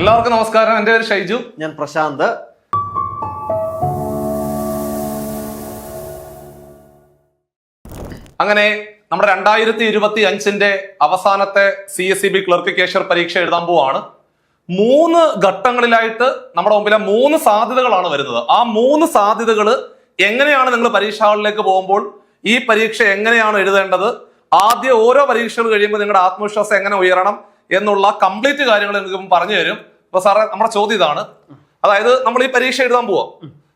എല്ലാവർക്കും നമസ്കാരം. എൻ്റെ പേര് ഷൈജു. ഞാൻ പ്രശാന്ത്. അങ്ങനെ നമ്മുടെ 2025 അവസാനത്തെ CSEB ക്ലർക്ക് കേഷ്യർ പരീക്ഷ എഴുതാൻ പോവാണ്. 3 ഘട്ടങ്ങളിലായിട്ട് നമ്മുടെ മുമ്പിലെ 3 സാധ്യതകളാണ് വരുന്നത്. ആ 3 സാധ്യതകൾ എങ്ങനെയാണ് നിങ്ങൾ പരീക്ഷാ ഹാളിലേക്ക് പോകുമ്പോൾ ഈ പരീക്ഷ എങ്ങനെയാണ് എഴുതേണ്ടത്, ആദ്യം ഓരോ പരീക്ഷകൾ കഴിയുമ്പോൾ നിങ്ങളുടെ ആത്മവിശ്വാസം എങ്ങനെ ഉയരണം എന്നുള്ള കംപ്ലീറ്റ് കാര്യങ്ങൾ നിങ്ങൾക്ക് പറഞ്ഞു തരും. അപ്പൊ സാറേ, നമ്മുടെ ചോദ്യം ഇതാണ്. അതായത് നമ്മൾ ഈ പരീക്ഷ എഴുതാൻ പോവാം.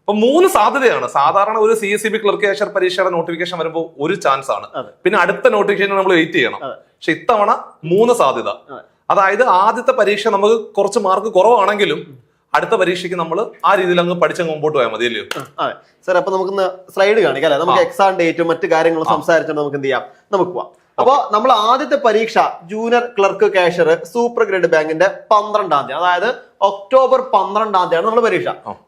അപ്പൊ 3 സാധ്യതയാണ്. സാധാരണ ഒരു CSEB ക്ലർക്ക് കേഷ്യർ പരീക്ഷയുടെ നോട്ടിഫിക്കേഷൻ വരുമ്പോൾ ഒരു ചാൻസ് ആണ്, പിന്നെ അടുത്ത നോട്ടിഫിക്കേഷൻ നമ്മൾ വെയിറ്റ് ചെയ്യണം. പക്ഷെ ഇത്തവണ 3 സാധ്യത. അതായത് ആദ്യത്തെ പരീക്ഷ നമുക്ക് കുറച്ച് മാർക്ക് കുറവാണെങ്കിലും അടുത്ത പരീക്ഷയ്ക്ക് നമ്മൾ ആ രീതിയിൽ അങ്ങ് പഠിച്ചങ്ങ് മുമ്പോട്ട് പോയാൽ മതി, അല്ലയോ? അതെ സാർ. അപ്പൊ നമുക്ക് സ്ലൈഡ് കാണിക്കാം അല്ലെ? നമുക്ക് എക്സാം ഡേറ്റും മറ്റു കാര്യങ്ങളും സംസാരിച്ചിട്ട് നമുക്ക് എന്ത് ചെയ്യാം, നമുക്ക് പോവാം. അപ്പൊ നമ്മൾ ആദ്യത്തെ പരീക്ഷ junior clerk cashier super grade ബാങ്കിന്റെ 12-ാം തീയതി, അതായത് ഒക്ടോബർ 12-ാം തീയതിയാണ് നമ്മൾ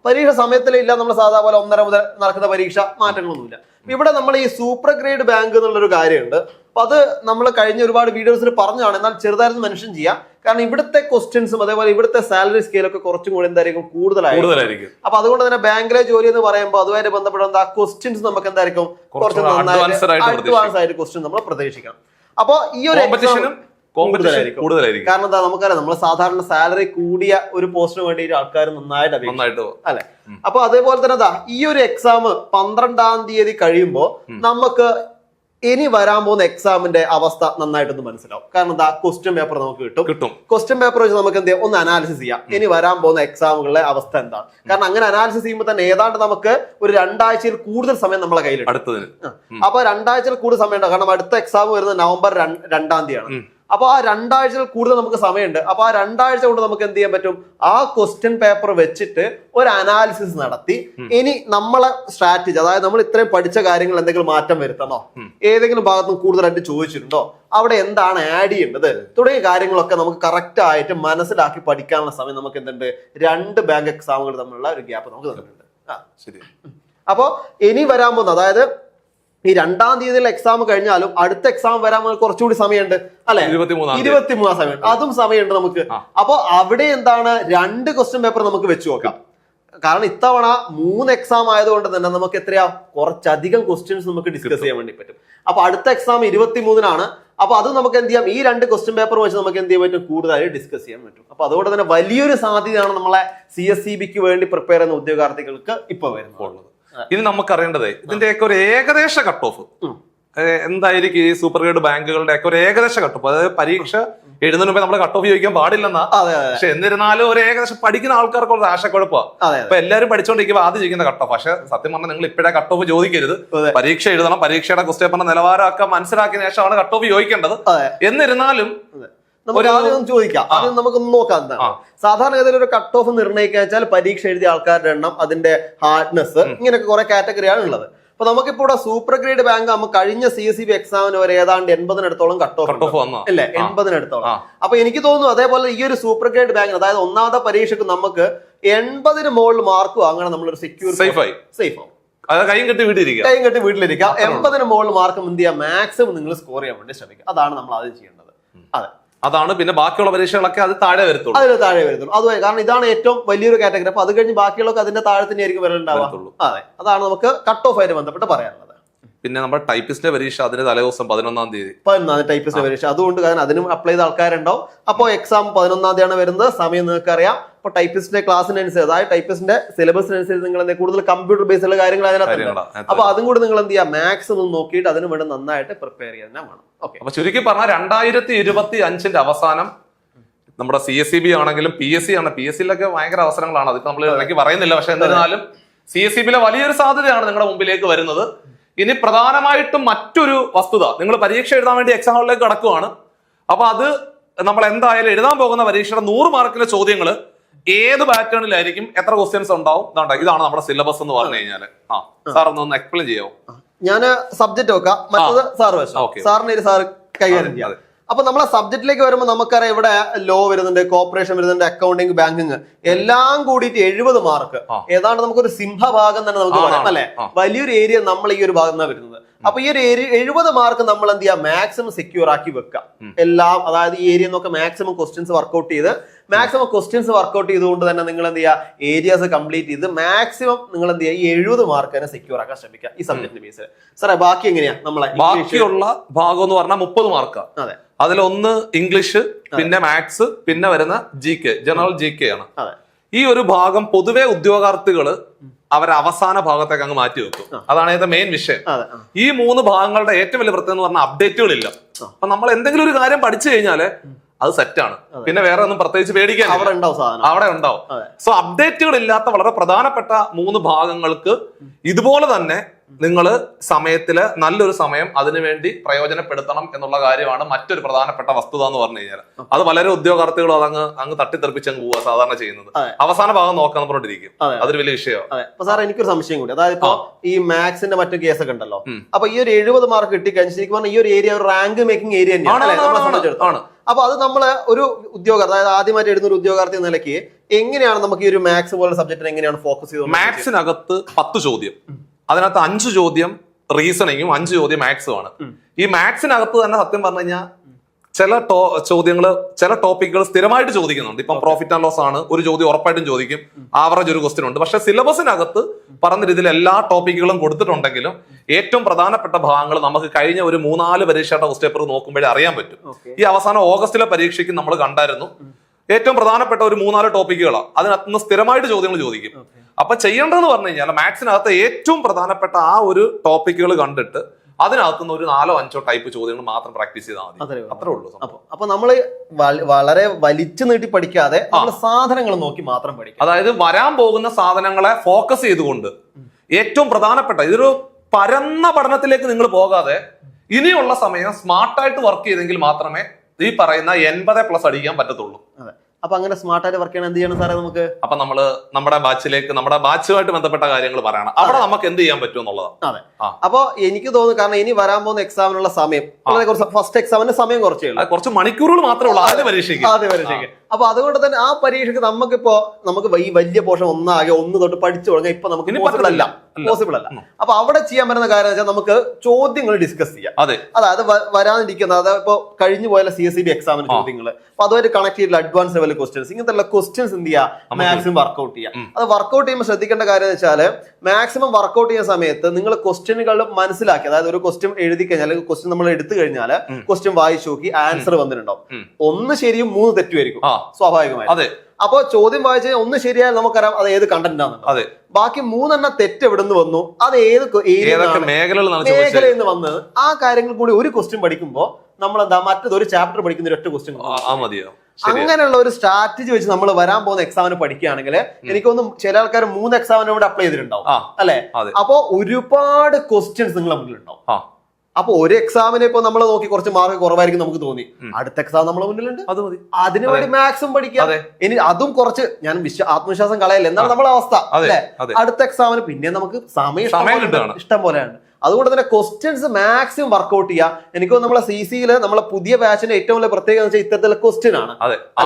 പരീക്ഷ സമയത്തിലില്ല. നമ്മൾ സാധാരണ പോലെ 1:30 മുതൽ നടക്കുന്ന പരീക്ഷ, മാറ്റങ്ങളൊന്നുമില്ല. ഇവിടെ നമ്മൾ ഈ സൂപ്പർ ഗ്രേഡ് ബാങ്ക് എന്നുള്ളൊരു കാര്യമുണ്ട്. അപ്പൊ അത് നമ്മൾ കഴിഞ്ഞ ഒരുപാട് വീഡിയോസിൽ പറഞ്ഞതാണ്, എന്നാൽ ചെറുതായിരുന്നു മെൻഷൻ ചെയ്യാം. കാരണം ഇവിടുത്തെ ക്വസ്റ്റ്യൻസും അതേപോലെ ഇവിടുത്തെ സാലറി സ്കെയിലൊക്കെ കുറച്ചും കൂടി എന്തായിരിക്കും, കൂടുതലായിരിക്കും. അപ്പൊ അതുകൊണ്ട് തന്നെ ബാങ്കിലെ ജോലി എന്ന് പറയുമ്പോൾ അതുമായിട്ട് ബന്ധപ്പെട്ട ആ ക്വസ്റ്റ്യൻസ് നമുക്ക് എന്തായിരിക്കും, കുറച്ച് അഡ്വാൻസ് ആയിട്ട് ക്വസ്റ്റ്യൻ നമ്മൾ പ്രതീക്ഷിക്കണം. അപ്പൊ ഈ ഒരു കൂടുതലായിരിക്കും. കാരണം എന്താ, നമുക്കറിയാം നമ്മൾ സാധാരണ സാലറി കൂടിയ ഒരു പോസ്റ്റിന് വേണ്ടിയിട്ട് ആൾക്കാർ നന്നായിട്ട് അല്ലെ. അപ്പൊ അതേപോലെ തന്നെ എന്താ, ഈ ഒരു എക്സാം 12-ാം തീയതി കഴിയുമ്പോൾ നമുക്ക് ഇനി വരാൻ പോകുന്ന എക്സാമിന്റെ അവസ്ഥ നന്നായിട്ടൊന്ന് മനസ്സിലാവും. കാരണം എന്താ, ക്വസ്റ്റ്യൻ പേപ്പർ നമുക്ക് കിട്ടും. ക്വസ്റ്റ്യൻ പേപ്പർ വെച്ച് നമുക്ക് എന്ത് ചെയ്യാം, ഒന്ന് അനാലിസിസ് ചെയ്യാം ഇനി വരാൻ പോകുന്ന എക്സാമുകളുടെ അവസ്ഥ എന്താണ്. കാരണം അങ്ങനെ അനാലിസിസ് ചെയ്യുമ്പോൾ തന്നെ ഏതാണ്ട് നമുക്ക് ഒരു 2 ആഴ്ചയിൽ കൂടുതൽ സമയം നമ്മളെ കയ്യിലുണ്ട്. അപ്പൊ 2 ആഴ്ചയിൽ കൂടുതൽ സമയം ഉണ്ട്. കാരണം അടുത്ത എക്സാം വരുന്നത് നവംബർ 2-ാം തീയതിയാണ്. അപ്പൊ ആ 2 ആഴ്ചയിൽ കൂടുതൽ നമുക്ക് സമയമുണ്ട്. അപ്പൊ ആ 2 ആഴ്ച കൊണ്ട് നമുക്ക് എന്ത് ചെയ്യാൻ പറ്റും, ആ ക്വസ്റ്റ്യൻ പേപ്പർ വെച്ചിട്ട് ഒരു അനാലിസിസ് നടത്തി ഇനി നമ്മളെ സ്ട്രാറ്റജി, അതായത് നമ്മൾ ഇത്രയും പഠിച്ച കാര്യങ്ങൾ എന്തെങ്കിലും മാറ്റം വരുത്തണോ, ഏതെങ്കിലും ഭാഗത്തുനിന്ന് കൂടുതലായിട്ട് ചോദിച്ചിട്ടുണ്ടോ, അവിടെ എന്താണ് ആഡ് ചെയ്യേണ്ടത് തുടങ്ങിയ കാര്യങ്ങളൊക്കെ നമുക്ക് കറക്റ്റ് ആയിട്ട് മനസ്സിലാക്കി പഠിക്കാനുള്ള സമയം നമുക്ക് എന്തുണ്ട്, 2 ബാങ്ക് എക്സാമുകൾ തമ്മിലുള്ള ഒരു ഗ്യാപ്പ് നമുക്ക് തന്നിട്ടുണ്ട്. അപ്പൊ ഇനി വരാൻ പോകുന്ന, അതായത് ഈ 2-ാം തീയതിയിലെ എക്സാം കഴിഞ്ഞാലും അടുത്ത എക്സാം വരാൻ കുറച്ചുകൂടി സമയമുണ്ട് അല്ലെ, 23 സമയമുണ്ട്. അതും സമയമുണ്ട് നമുക്ക്. അപ്പൊ അവിടെ എന്താണ്, 2 ക്വസ്റ്റ്യൻ പേപ്പർ നമുക്ക് വെച്ച് നോക്കാം. കാരണം ഇത്തവണ 3 എക്സാം ആയതുകൊണ്ട് തന്നെ നമുക്ക് എത്രയാ, കുറച്ചധികം ക്വസ്റ്റ്യൻസ് നമുക്ക് ഡിസ്കസ് ചെയ്യാൻ വേണ്ടി പറ്റും. അപ്പൊ അടുത്ത എക്സാം 23-നാണ്. അപ്പൊ അത് നമുക്ക് എന്ത് ചെയ്യാം, ഈ 2 ക്വസ്റ്റ്യൻ പേപ്പർ വെച്ച് നമുക്ക് എന്ത് ചെയ്യാൻ പറ്റും, കൂടുതലായി ഡിസ്കസ് ചെയ്യാൻ പറ്റും. അപ്പൊ അതുകൊണ്ട് തന്നെ വലിയൊരു സാധ്യതയാണ് നമ്മളെ CSEBക്ക് വേണ്ടി പ്രിപ്പയർ ചെയ്യുന്ന ഉദ്യോഗാർത്ഥികൾക്ക് ഇപ്പൊ വരുന്നത്. ഇനി നമുക്കറിയേണ്ടത് ഇതിന്റെയൊക്കെ ഒരു ഏകദേശ കട്ട് ഓഫ് എന്തായിരിക്കും, ഈ സൂപ്പർ ഗ്രേഡ് ബാങ്കുകളുടെ ഒക്കെ ഒരു ഏകദേശ കട്ട് ഓഫ്. അതായത് പരീക്ഷ എഴുതുന്നതിന് മുമ്പേ നമ്മൾ കട്ട് ഓഫ് ചോദിക്കാൻ പാടില്ലെന്നാ. പക്ഷെ എന്നിരുന്നാലും ഒരു ഏകദേശം പഠിക്കുന്ന ആൾക്കാർക്ക് ഒരു ആശയക്കുഴപ്പമാണ്. അപ്പൊ എല്ലാവരും പഠിച്ചുകൊണ്ടിരിക്കുമ്പോൾ ആദ്യം ചോദിക്കുന്ന കട്ട് ഓഫ്. പക്ഷെ സത്യം പറഞ്ഞാൽ നിങ്ങൾ ഇപ്പോഴേ കട്ട് ഓഫ് ചോദിക്കരുത്. പരീക്ഷ എഴുതണം, പരീക്ഷയുടെ ക്വസ്റ്റ്യൻ പേപ്പറിന്റെ നിലവാരമൊക്കെ മനസ്സിലാക്കിയ ശേഷമാണ് കട്ട് ഓഫ് ചോദിക്കേണ്ടത്. എന്നിരുന്നാലും ചോദിക്കാം, ആദ്യം നമുക്കൊന്ന് നോക്കാം. സാധാരണ ഏതെങ്കിലും ഒരു കട്ട് ഓഫ് നിർണ്ണയിക്കുക വെച്ചാൽ പരീക്ഷ എഴുതിയ ആൾക്കാരുടെ എണ്ണം, അതിന്റെ ഹാർഡ്നെസ്, ഇങ്ങനെയൊക്കെ കുറെ കാറ്റഗറിയാണ് ഉള്ളത്. അപ്പൊ നമുക്കിപ്പോ ഇവിടെ സൂപ്പർ ഗ്രേഡ് ബാങ്ക് നമുക്ക് കഴിഞ്ഞ CSEB എക്സാമിന് വരെ ഏതാണ്ട് 80-നടുത്തോളം കട്ട് ഓഫ് അല്ലേ, 80-നടുത്തോളം. അപ്പൊ എനിക്ക് തോന്നുന്നു അതേപോലെ ഈ ഒരു സൂപ്പർ ഗ്രേഡ് ബാങ്കിന്, അതായത് 1-ാമത്തെ പരീക്ഷയ്ക്ക് നമുക്ക് 80-ന് മുകളിൽ മാർക്ക് വാങ്ങണം, നമ്മളൊരു സെക്യൂർ സേഫ് ആവും. കൈയും കെട്ടി വീട്ടിലിരിക്കുക. 80-ന് മുകളിൽ മാർക്ക് എന്ത് ചെയ്യാം, മാക്സിമം നിങ്ങൾ സ്കോർ ചെയ്യാൻ വേണ്ടി ശ്രമിക്കുക. അതാണ് നമ്മൾ ആദ്യം ചെയ്യേണ്ടത്. അതാണ്. പിന്നെ ബാക്കിയുള്ള പരീക്ഷകളൊക്കെ അത് താഴെ വരത്തുള്ളൂ. അതുമായി, കാരണം ഇതാണ് ഏറ്റവും വലിയൊരു കാറ്റഗറി. അപ്പൊ അത് കഴിഞ്ഞ് ബാക്കിയുള്ളവർക്ക് അതിന്റെ താഴെ തന്നെ ആയിരിക്കും വരലുണ്ടാവുള്ളൂ. അതെ, അതാണ് നമുക്ക് കട്ട് ഓഫ് ആയിട്ട് ബന്ധപ്പെട്ട് പറയാനുള്ളത്. പിന്നെ നമ്മുടെ ടൈപ്പിസ്റ്റിന്റെ പരീക്ഷ അതിന്റെ തലേദിവസം 11-ാം തീയതി ടൈപ്പിസ്റ്റിന്റെ പരീക്ഷ. അതുകൊണ്ട് കാരണം അതിനും അപ്ലൈ ചെയ്ത ആൾക്കാരുണ്ടാവും. അപ്പോൾ എക്സാം 11-ാം തീയതിയാണ് വരുന്നത്. സമയം നിങ്ങൾക്ക് അറിയാം. അപ്പൊ ടൈപ്പിസ്റ്റിന്റെ ക്ലാസ്സിനനുസരിച്ച്, അതായത് ടൈപ്പിസ്റ്റിന്റെ സിലബസിനനുസരിച്ച് നിങ്ങൾ കൂടുതൽ കമ്പ്യൂട്ടർ ബേസ്ഡുള്ള കാര്യങ്ങൾ അതിനകത്ത്. അപ്പൊ അതും കൂടി നിങ്ങൾ എന്ത് ചെയ്യുക, മാക്സിമം നോക്കിയിട്ട് അതിന് വേണ്ടി നന്നായിട്ട് പ്രിപ്പയർ ചെയ്യാൻ വേണം. അപ്പൊ ചുരുക്കി പറഞ്ഞാൽ 2025 അവസാനം നമ്മുടെ CSEB ആണെങ്കിലും PSC ആണ്. PSCയിലൊക്കെ ഭയങ്കര അവസരങ്ങളാണ്. അതിപ്പോ നമ്മൾ ഇടയ്ക്ക് പറയുന്നില്ല. പക്ഷെ എന്നിരുന്നാലും CSEBയിലെ വലിയൊരു സാധ്യതയാണ് നിങ്ങളുടെ മുമ്പിലേക്ക് വരുന്നത്. ഇനി പ്രധാനമായിട്ടും മറ്റൊരു വസ്തുത, നിങ്ങൾ പരീക്ഷ എഴുതാൻ വേണ്ടി എക്സാം ഹാളിലേക്ക് കടക്കുവാണ്. അപ്പൊ അത് നമ്മൾ എന്തായാലും എഴുതാൻ പോകുന്ന പരീക്ഷയുടെ 100 മാർക്കിലെ ചോദ്യങ്ങൾ ഏത് പാറ്റേണിലായിരിക്കും, എത്ര ക്വസ്റ്റ്യൻസ് ഉണ്ടാവും, ഇതാണ് നമ്മുടെ സിലബസ് എന്ന് പറഞ്ഞു കഴിഞ്ഞാല്. സാർ ഒന്ന് എക്സ്പ്ലെയിൻ ചെയ്യാമോ? ഞാൻ സബ്ജക്ട് വെക്കാം, മറ്റത് സാർ വെച്ചാൽ സാറിന് സാർ കൈകാര്യം ചെയ്യാം. അപ്പൊ നമ്മളെ സബ്ജക്റ്റിലേക്ക് വരുമ്പോൾ നമുക്കറിയാം, ഇവിടെ ലോ വരുന്നുണ്ട്, കോർപ്പറേഷൻ വരുന്നുണ്ട്, അക്കൗണ്ടിങ്, ബാങ്കിങ്, എല്ലാം കൂടിയിട്ട് 70 മാർക്ക്. ഏതാണ്ട് നമുക്കൊരു സിംഹഭാഗം തന്നെ നമുക്ക് പറയാം അല്ലെ. വലിയൊരു ഏരിയ നമ്മൾ ഈ ഒരു ഭാഗം നിന്നാണ് വരുന്നത്. അപ്പൊ ഈ ഒരു 70 മാർക്ക് നമ്മൾ എന്ത് ചെയ്യാം, മാക്സിമം സെക്യൂർ ആക്കി വെക്കാം എല്ലാം. അതായത് ഈ ഏരിയ നോക്കെ മാക്സിമം ക്വസ്റ്റ്യൻസ് വർക്ക്ഔട്ട് ചെയ്ത് മാക്സിമം ക്വസ്റ്റ്യൻസ് വർക്ക്ഔട്ട് ചെയ്തുകൊണ്ട് തന്നെ നിങ്ങൾ എന്ത് ചെയ്യുക, ഏരിയാസ് കംപ്ലീറ്റ് ചെയ്ത് മാക്സിമം നിങ്ങൾ എന്ത് ചെയ്യുക, ഈ 70 മാർക്ക് തന്നെ സെക്യൂർ ആക്കാൻ ശ്രമിക്കുക ഈ സബ്ജക്റ്റിന്റെ ബേസിൽ. സാറേ ബാക്കി എങ്ങനെയാ നമ്മളെ ബാക്കിയുള്ള ഭാഗം എന്ന് പറഞ്ഞാൽ 30 മാർക്ക്. അതെ, അതിലൊന്ന് ഇംഗ്ലീഷ്, പിന്നെ മാത്സ്, പിന്നെ വരുന്ന GK, ജനറൽ GK ആണ്. ഈ ഒരു ഭാഗം പൊതുവെ ഉദ്യോഗാർത്ഥികള് അവരെ അവസാന ഭാഗത്തേക്ക് അങ്ങ് മാറ്റി വെക്കും. അതാണ് ഇതിന്റെ മെയിൻ വിഷയം. ഈ 3 ഭാഗങ്ങളുടെ ഏറ്റവും വലിയ പ്രത്യേകത എന്ന് പറഞ്ഞാൽ അപ്ഡേറ്റുകളില്ല. അപ്പൊ നമ്മൾ എന്തെങ്കിലും ഒരു കാര്യം പഠിച്ചു കഴിഞ്ഞാല് അത് സെറ്റാണ്, പിന്നെ വേറെ ഒന്നും പ്രത്യേകിച്ച് പേടിക്കാൻ അവിടെ ഉണ്ടാവും. സോ അപ്ഡേറ്റുകൾ ഇല്ലാത്ത വളരെ പ്രധാനപ്പെട്ട 3 ഭാഗങ്ങൾക്ക് ഇതുപോലെ തന്നെ നിങ്ങൾ സമയത്തില് നല്ലൊരു സമയം അതിനുവേണ്ടി പ്രയോജനപ്പെടുത്തണം എന്നുള്ള കാര്യമാണ് മറ്റൊരു പ്രധാനപ്പെട്ട വസ്തുത എന്ന് പറഞ്ഞു കഴിഞ്ഞാൽ. അത് വളരെ ഉദ്യോഗാർത്ഥികളും അങ്ങ് തട്ടിത്തെറിപ്പിച്ചങ്ങ് പോവുക സാധാരണ ചെയ്യുന്നത്. അവസാന ഭാഗം നോക്കാൻ പറഞ്ഞിരിക്കും, അതൊരു വലിയ വിഷയമാണ്. അപ്പൊ സാർ എനിക്കൊരു സംശയം കൂടി, അതായത് ഇപ്പൊ ഈ മാത്സിന്റെ മറ്റു കേസൊക്കെ ഉണ്ടല്ലോ, അപ്പൊ ഈ ഒരു 70 മാർക്ക് കിട്ടിക്കഴിഞ്ഞാൽ ശരിക്കും പറഞ്ഞാൽ ഈ ഒരു ഏരിയ ഒരു റാങ്ക് മേക്കിംഗ് ഏരിയ തന്നെയാണ്. അപ്പൊ അത് നമ്മള് ഒരു ഉദ്യോഗാർത്ഥി, അതായത് ആദ്യമായിട്ട് എഴുതുന്ന ഒരു ഉദ്യോഗാർത്ഥി എന്ന നിലയ്ക്ക് എങ്ങനെയാണ് നമുക്ക് ഈ ഒരു മാത്സ് പോലുള്ള സബ്ജക്റ്റിനെ എങ്ങനെയാണ് ഫോക്കസ് ചെയ്തത്? മാത്സിനകത്ത് 10 ചോദ്യം, അതിനകത്ത് 5 ചോദ്യം റീസണിങ്ങും 5 ചോദ്യം മാത്സും ആണ്. ഈ മാത്സിനകത്ത് തന്നെ സത്യം പറഞ്ഞു കഴിഞ്ഞാൽ ചില ചോദ്യങ്ങള്, ചില ടോപ്പിക്കുകൾ സ്ഥിരമായിട്ട് ചോദിക്കുന്നുണ്ട്. ഇപ്പം പ്രോഫിറ്റ് ആൻഡ് ലോസ് ആണ്, ഒരു ചോദ്യം ഉറപ്പായിട്ടും ചോദിക്കും, ആവറേജ് ഒരു ക്വസ്റ്റ്യൻ ഉണ്ട്. പക്ഷെ സിലബസിനകത്ത് പറഞ്ഞ രീതിയിൽ എല്ലാ ടോപ്പിക്കുകളും കൊടുത്തിട്ടുണ്ടെങ്കിലും ഏറ്റവും പ്രധാനപ്പെട്ട ഭാഗങ്ങൾ നമുക്ക് കഴിഞ്ഞ ഒരു 3-4 പരീക്ഷയുടെ ക്വസ്റ്റ്യൻ പേപ്പർ നോക്കുമ്പോഴേ അറിയാൻ പറ്റും. ഈ അവസാനം ഓഗസ്റ്റിലെ പരീക്ഷയ്ക്ക് നമ്മൾ കണ്ടായിരുന്നു, ഏറ്റവും പ്രധാനപ്പെട്ട ഒരു 3-4 ടോപ്പിക്കുകളാണ്, അതിനകത്തുനിന്ന് സ്ഥിരമായിട്ട് ചോദ്യങ്ങൾ ചോദിക്കും. അപ്പൊ ചെയ്യേണ്ടതെന്ന് പറഞ്ഞു കഴിഞ്ഞാൽ മാത്സിനകത്ത് ഏറ്റവും പ്രധാനപ്പെട്ട ആ ഒരു ടോപ്പിക്കുകൾ കണ്ടിട്ട് അതിനകത്തുനിന്ന് ഒരു 4-5 ടൈപ്പ് ചോദ്യങ്ങൾ മാത്രം പ്രാക്ടീസ് ചെയ്താൽ മതി. അത്രേ ഉള്ളൂ. അപ്പൊ നമ്മള് വളരെ വലിച്ചു നീട്ടി പഠിക്കാതെ സാധനങ്ങൾ നോക്കി മാത്രം പഠിക്കുക. അതായത് വരാൻ പോകുന്ന സാധനങ്ങളെ ഫോക്കസ് ചെയ്തുകൊണ്ട് ഏറ്റവും പ്രധാനപ്പെട്ട ഇതൊരു പരന്ന പഠനത്തിലേക്ക് നിങ്ങൾ പോകാതെ ഇനിയുള്ള സമയം സ്മാർട്ടായിട്ട് വർക്ക് ചെയ്തെങ്കിൽ മാത്രമേ ഈ പറയുന്ന 80+ അടിക്കാൻ പറ്റത്തുള്ളൂ. അപ്പൊ അങ്ങനെ സ്മാർട്ടായിട്ട് വർക്ക് ചെയ്യണം, എന്ത് ചെയ്യണം സാറേ നമുക്ക്? അപ്പൊ നമ്മള് നമ്മുടെ ബാച്ചുമായിട്ട് ബന്ധപ്പെട്ട കാര്യങ്ങൾ പറയണം, അവിടെ നമുക്ക് എന്ത് ചെയ്യാൻ പറ്റും എന്നുള്ളതാണ്. അതെ. അപ്പൊ എനിക്ക് തോന്നുന്നു, കാരണം ഇനി വരാൻ പോകുന്ന എക്സാമിനുള്ള സമയം, ഫസ്റ്റ് എക്സാമിന്റെ സമയം കുറച്ച് മണിക്കൂറുകൾ മാത്രമേ ഉള്ളൂ ആദ്യ പരീക്ഷയ്ക്ക്. അപ്പൊ അതുകൊണ്ട് തന്നെ ആ പരീക്ഷയ്ക്ക് നമുക്ക് ഈ വലിയ പോർഷൻ ഒന്ന് തൊട്ട് പഠിച്ചു തുടങ്ങാൻ ഇപ്പൊ നമുക്ക് പോസിബിൾ അല്ല. അപ്പൊ അവിടെ ചെയ്യാൻ പറ്റുന്ന കാര്യം വെച്ചാൽ നമുക്ക് ചോദ്യങ്ങൾ ഡിസ്കസ് ചെയ്യാം. അതായത് വരാനിരിക്കുന്ന, അതായത് ഇപ്പൊ കഴിഞ്ഞു പോയാലും CSEB എക്സാമിന് ചോദ്യങ്ങൾ, അപ്പൊ അതുമായിട്ട് കണക്ട് ചെയ്തിട്ടുള്ള അഡ്വാൻസ് ലെവൽ ക്വസ്റ്റ്യൻസ്, ഇങ്ങനത്തെ ക്വസ്റ്റ്യൻസ് എന്ത് ചെയ്യുക, മാക്സിമം വർക്ക്ഔട്ട് ചെയ്യാം. അത് വർക്ക്ഔട്ട് ചെയ്യുമ്പോൾ ശ്രദ്ധിക്കേണ്ട കാര്യം എന്ന് വെച്ചാൽ മാക്സിമം വർക്ക്ഔട്ട് ചെയ്യുന്ന സമയത്ത് നിങ്ങൾ ക്വസ്റ്റ്യനുകൾ മനസ്സിലാക്കി, അതായത് ഒരു ക്വസ്റ്റ്യൻ എഴുതി കഴിഞ്ഞാൽ, അല്ലെങ്കിൽ ക്വസ്റ്റ്യൻ നമ്മൾ എടുത്തു കഴിഞ്ഞാൽ ക്വസ്റ്റ്യൻ വായിച്ചു നോക്കി ആൻസർ വന്നിട്ടുണ്ടാവും. 1 ശരിയും 3 തെറ്റുമായിരിക്കും സ്വാഭാവികമായി. അപ്പൊ ചോദ്യം വായിച്ചു കഴിഞ്ഞാൽ 1 ശരിയായാൽ നമുക്കറിയാം അത് ഏത് കണ്ടന്റ് ആണ്. ബാക്കി 3 തെറ്റ് എവിടെ നിന്ന് വന്നു, അത് ഏത് മേഖലയിൽ നിന്ന് വന്നത്, ആ കാര്യങ്ങൾ കൂടി ഒരു ക്വസ്റ്റ്യൻ പഠിക്കുമ്പോൾ നമ്മൾ എന്താ മറ്റൊരു ചാപ്റ്റർ പഠിക്കുന്ന ഒറ്റ ക്വസ്റ്റ്യൻ. അങ്ങനെയുള്ള ഒരു സ്ട്രാറ്റജി വെച്ച് നമ്മൾ വരാൻ പോകുന്ന എക്സാമിന് പഠിക്കുകയാണെങ്കിൽ എനിക്കൊന്നും ചില ആൾക്കാർ 3 എക്സാമിന് കൂടെ അപ്ലൈ ചെയ്തിട്ടുണ്ടാവും അല്ലെ. അപ്പൊ ഒരുപാട് ക്വസ്റ്റ്യൻസ് നിങ്ങളുടെ മുന്നിലുണ്ടാവും. അപ്പൊ ഒരു എക്സാമിന് ഇപ്പൊ നമ്മൾ നോക്കി കുറച്ച് മാർക്ക് കുറവായിരിക്കും നമുക്ക് തോന്നി, അടുത്ത എക്സാം നമ്മളെ മുന്നിലുണ്ട്, അതിനുവേണ്ടി മാക്സിമം പഠിക്കാം. ഇനി അതും കുറച്ച് ഞാൻ ആത്മവിശ്വാസം കളയല്ല, എന്നാണ് നമ്മളെ അവസ്ഥ അല്ലെ. അടുത്ത എക്സാമിന് പിന്നെ നമുക്ക് സമയം ഇഷ്ടം പോലെയാണ്. അതുകൊണ്ട് തന്നെ ക്വസ്റ്റ്യൻസ് മാക്സിമം വർക്ക്ഔട്ട് ചെയ്യാം. എനിക്ക് നമ്മളെ CCയിൽ നമ്മളെ പുതിയ ബാച്ചിന്റെ ഏറ്റവും വലിയ പ്രത്യേകത വെച്ചാൽ ഇത്തരത്തിലുള്ള ക്വസ്റ്റ്യൻ ആണ്.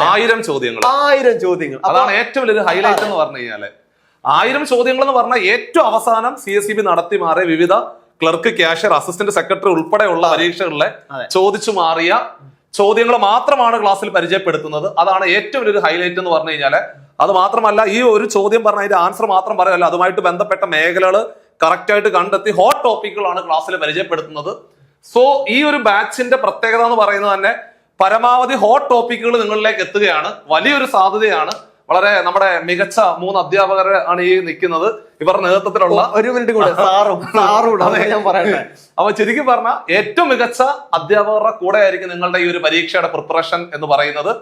1000 ചോദ്യങ്ങൾ അതാണ് ഏറ്റവും വലിയ ഹൈലൈറ്റ് എന്ന് പറഞ്ഞു കഴിഞ്ഞാല്. 1000 ചോദ്യങ്ങൾ എന്ന് പറഞ്ഞാൽ ഏറ്റവും അവസാനം CSEB നടത്തി മാറിയ വിവിധ ക്ലർക്ക്, ക്യാഷ്യർ, അസിസ്റ്റന്റ് സെക്രട്ടറി ഉൾപ്പെടെയുള്ള പരീക്ഷകളിലെ ചോദിച്ചു മാറിയ ചോദ്യങ്ങൾ മാത്രമാണ് ക്ലാസ്സിൽ പരിചയപ്പെടുത്തുന്നത്. അതാണ് ഏറ്റവും വലിയൊരു ഹൈലൈറ്റ് എന്ന് പറഞ്ഞു കഴിഞ്ഞാല്. അത് മാത്രമല്ല, ഈ ഒരു ചോദ്യം പറഞ്ഞ അതിന്റെ ആൻസർ മാത്രം പറയല്ല, അതുമായിട്ട് ബന്ധപ്പെട്ട മേഖലകൾ കറക്റ്റ് ആയിട്ട് കണ്ടെത്തി ഹോട്ട് ടോപ്പിക്കുകളാണ് ക്ലാസ്സിൽ പരിചയപ്പെടുത്തുന്നത്. സോ ഈ ഒരു ബാച്ചിന്റെ പ്രത്യേകത എന്ന് പറയുന്നത് തന്നെ പരമാവധി ഹോട്ട് ടോപ്പിക്കുകൾ നിങ്ങളിലേക്ക് എത്തുകയാണ്. വലിയൊരു സാധ്യതയാണ്. വളരെ നമ്മുടെ മികച്ച 3 അധ്യാപകരാണ് ഈ നിൽക്കുന്നത്. ഇവരുടെ നേതൃത്വത്തിലുള്ള ഒരു മിനിറ്റ് കൂടെ ഞാൻ പറയട്ടെ. അപ്പൊ ചുരുക്കി പറഞ്ഞ ഏറ്റവും മികച്ച അധ്യാപകരുടെ കൂടെ ആയിരിക്കും നിങ്ങളുടെ ഈ ഒരു പരീക്ഷയുടെ പ്രിപ്പറേഷൻ എന്ന് പറയുന്നത്.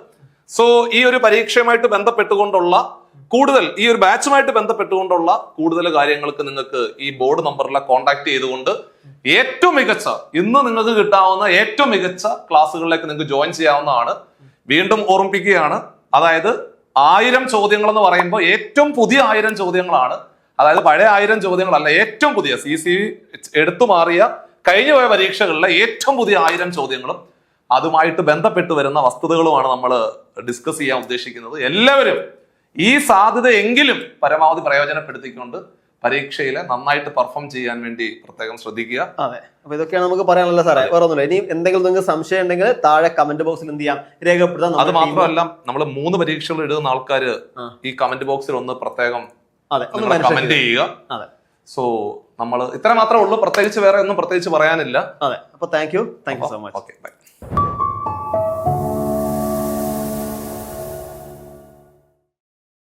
സോ ഈ ഒരു പരീക്ഷയുമായിട്ട് ബന്ധപ്പെട്ടുകൊണ്ടുള്ള കൂടുതൽ, ഈ ഒരു ബാച്ചുമായിട്ട് ബന്ധപ്പെട്ടുകൊണ്ടുള്ള കൂടുതൽ കാര്യങ്ങൾക്ക് നിങ്ങൾക്ക് ഈ ബോർഡ് നമ്പറിലെ കോൺടാക്ട് ചെയ്തുകൊണ്ട് ഏറ്റവും മികച്ച, ഇന്ന് നിങ്ങൾക്ക് കിട്ടാവുന്ന ഏറ്റവും മികച്ച ക്ലാസ്സുകളിലേക്ക് നിങ്ങൾക്ക് ജോയിൻ ചെയ്യാവുന്നതാണ്. വീണ്ടും ഓർമ്മിപ്പിക്കുകയാണ്, അതായത് 1000 ചോദ്യങ്ങൾ എന്ന് പറയുമ്പോൾ ഏറ്റവും പുതിയ 1000 ചോദ്യങ്ങളാണ്. അതായത് പഴയ 1000 ചോദ്യങ്ങളല്ല, ഏറ്റവും പുതിയ CSEB എടുത്തു മാറിയ കഴിഞ്ഞു പോയ പരീക്ഷകളിലെ ഏറ്റവും പുതിയ 1000 ചോദ്യങ്ങളും അതുമായിട്ട് ബന്ധപ്പെട്ട് വരുന്ന വസ്തുതകളുമാണ് നമ്മൾ ഡിസ്കസ് ചെയ്യാൻ ഉദ്ദേശിക്കുന്നത്. എല്ലാവരും ഈ സാധ്യത എങ്കിലും പരമാവധി പ്രയോജനപ്പെടുത്തിക്കൊണ്ട് പരീക്ഷയിൽ നന്നായിട്ട് പെർഫോം ചെയ്യാൻ വേണ്ടി പ്രത്യേകം ശ്രദ്ധിക്കുക. അതെ, അപ്പൊ ഇതൊക്കെയാണ് നമുക്ക് പറയാനുള്ളത് സാറേ. വേറെ ഒന്നുമില്ല. ഇനി എന്തെങ്കിലും നിങ്ങൾക്ക് സംശയം ഉണ്ടെങ്കിൽ താഴെ കമന്റ് ബോക്സിൽ എന്ത് ചെയ്യാം, രേഖപ്പെടുത്താം. അത് മാത്രമല്ല, നമ്മൾ 3 പരീക്ഷകൾ എഴുതുന്ന ആൾക്കാര് ഈ കമന്റ് ബോക്സിൽ ഒന്ന് പ്രത്യേകം കമന്റ് ചെയ്യുക. അതെ, സോ നമ്മൾ ഇത്ര മാത്രമേ ഉള്ളൂ, പ്രത്യേകിച്ച് വേറെ ഒന്നും പ്രത്യേകിച്ച് പറയാനില്ല. അതെ, അപ്പൊ thank you so much. Okay, by.